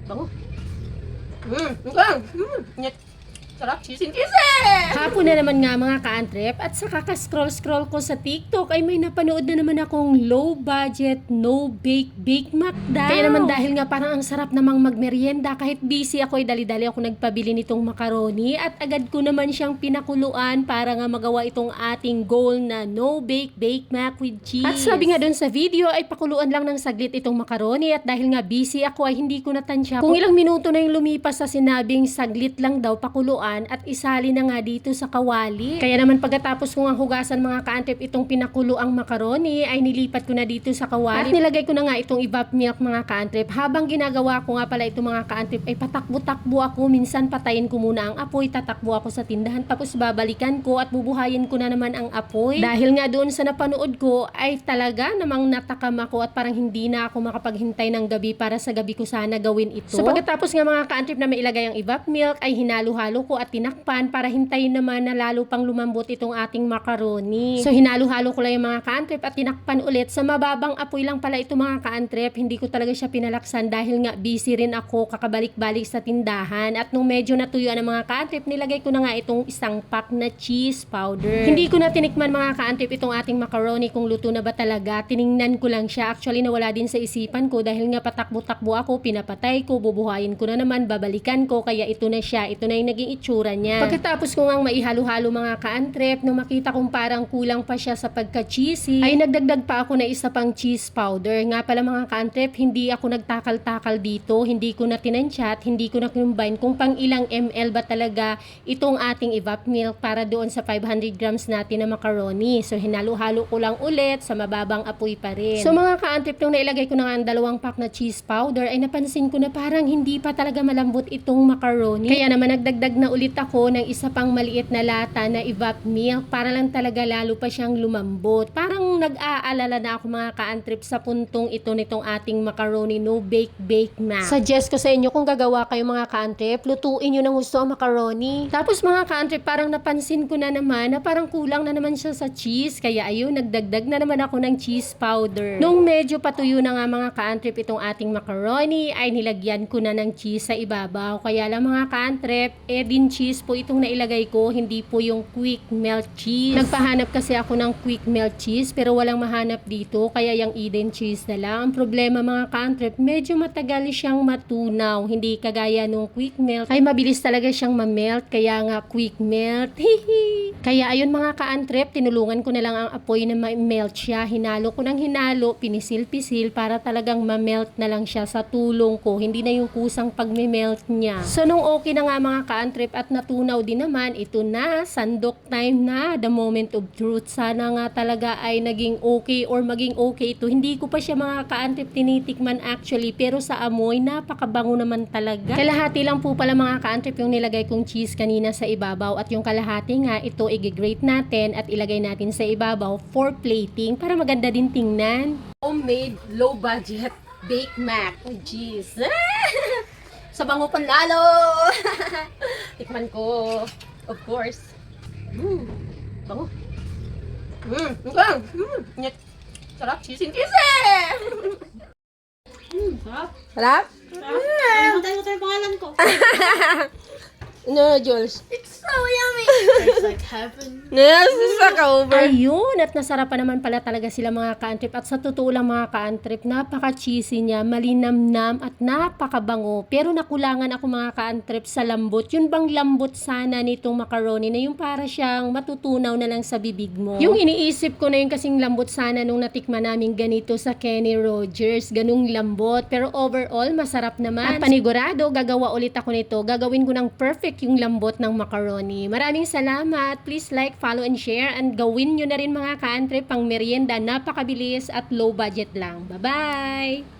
Bango. Nyet. Sarap, chising-kising! Hapon na naman nga mga ka-antrep at sa kakascroll-scroll ko sa TikTok ay may napanood na naman akong low budget, no bake mac daw. Kaya naman dahil nga parang ang sarap namang magmerienda kahit busy ako ay dali-dali ako nagpabili nitong macaroni at agad ko naman siyang pinakuluan para nga magawa itong ating goal na no bake mac with cheese. At sabi nga doon sa video ay pakuluan lang ng saglit itong macaroni at dahil nga busy ako ay hindi ko natansya kung ilang minuto na yung lumipas sa sinabing saglit lang daw pakuluan at isali na nga dito sa kawali. Kaya naman pagkatapos ko nga hugasan mga ka-antrep itong pinakuluang macaroni ay nilipat ko na dito sa kawali. At nilagay ko na nga itong evap milk mga ka-antrep. Habang ginagawa ko nga pala itong mga ka-antrep ay patakbo-takbo ako. Minsan patayin ko muna ang apoy, tatakbo ako sa tindahan tapos babalikan ko at bubuhayin ko na naman ang apoy. Dahil nga doon sa napanood ko ay talaga namang natakam ako at parang hindi na ako makapaghintay ng gabi para sa gabi ko sana gawin ito. So pagkatapos nga mga ka-antrep na mailagay ang evap milk ay hinalo-halo ko at tinakpan para hintayin naman na lalo pang lumambot itong ating macaroni. So hinalo-halo ko lang yung mga ka-antrep at tinakpan ulit. Sa mababang apoy lang pala ito mga ka-antrep. Hindi ko talaga siya pinalaksan dahil nga busy rin ako kakabalik-balik sa tindahan. At nung medyo natuyuan ang mga ka-antrep, nilagay ko na nga itong isang pack na cheese powder. Hindi ko na tinikman mga ka-antrep itong ating macaroni kung luto na ba talaga. Tiningnan ko lang siya. Actually nawala din sa isipan ko dahil nga patakbo-takbo ako, pinapatay ko, bubuhayin ko na naman, babalikan ko. Kaya ito na siya. Ito na yung naging itsura niya. Pagkatapos ko ngang maihalo-halo mga ka-antrep, nung makita kong parang kulang pa siya sa pagka-cheesy, ay nagdagdag pa ako na isa pang cheese powder. Nga pala mga ka-antrep, hindi ako nagtakal-takal dito, hindi ko na tinansya, hindi ko na combine kung pang ilang ml ba talaga itong ating evap milk para doon sa 500 grams natin na macaroni. So hinalo-halo ko lang ulit sa mababang apoy pa rin. So mga ka-antrep, nung nailagay ko na nga ang 2 pack na cheese powder, ay napansin ko na parang hindi pa talaga malambot itong macaroni. Kaya naman nagdagdag na ulit ako ng isa pang maliit na lata na evap milk para lang talaga lalo pa siyang lumambot. Parang nag-aalala na ako mga ka-antrep sa puntong ito nitong ating macaroni no bake mac. Suggest ko sa inyo kung gagawa kayo mga ka-antrep, lutuin nyo ng gusto ang macaroni. Tapos mga ka-antrep, parang napansin ko na naman na parang kulang na naman siya sa cheese. Kaya ayun, nagdagdag na naman ako ng cheese powder. Nung medyo patuyo na nga mga ka-antrep itong ating macaroni, ay nilagyan ko na ng cheese sa ibabaw. Kaya lang mga ka-antrep, din cheese po itong nailagay ko, hindi po yung quick melt cheese. Nagpahanap kasi ako ng quick melt cheese pero walang mahanap dito kaya yung Eden cheese na lang. Ang problema mga ka-antrep, medyo matagal siyang matunaw. Hindi kagaya nung quick melt ay mabilis talaga siyang ma-melt kaya nga quick melt. Kaya ayun mga ka-antrep, tinulungan ko na lang ang apoy na ma-melt siya. Hinalo ko ng hinalo, pinisil-pisil para talagang ma-melt na lang siya sa tulong ko. Hindi na yung kusang pag-melt niya. So nung okay na nga mga ka-antrep at natunaw din naman, ito na, sandok time na, the moment of truth. Sana nga talaga ay naging okay or maging okay ito. Hindi ko pa siya mga ka-antrep tinitikman actually, pero sa amoy, napakabango naman talaga. Kalahati lang po pala mga ka-antrep yung nilagay kong cheese kanina sa ibabaw at yung kalahati nga, ito i-grate natin at ilagay natin sa ibabaw for plating para maganda din tingnan. Homemade, low budget, bake mac with cheese. Sa bango panlalo! Tikman ko, of course. Bango. Nyet. Sarap, chising-kising! Sarap. Sarap? Matay yung pangalan ko. No, Jules. It's so yummy. It's like heaven. Yes, sa ka-over. Ayun, at nasarapan naman pala talaga sila mga ka-antrep. At sa totoo lang mga ka-antrep, napaka-cheesy niya, malinamnam at napakabango. Pero nakulangan ako mga ka-antrep sa lambot. Yun bang lambot sana nitong macaroni na yung para siyang matutunaw na lang sa bibig mo. Yung iniisip ko na yung kasing lambot sana nung natikman namin ganito sa Kenny Rogers. Ganung lambot. Pero overall, masarap naman. At panigurado, gagawa ulit ako nito. Gagawin ko ng perfect yung lambot ng macaroni. Maraming salamat. Please like, follow, and share. And gawin nyo na rin mga ka-antrep pang merienda. Napakabilis at low budget lang. Bye-bye!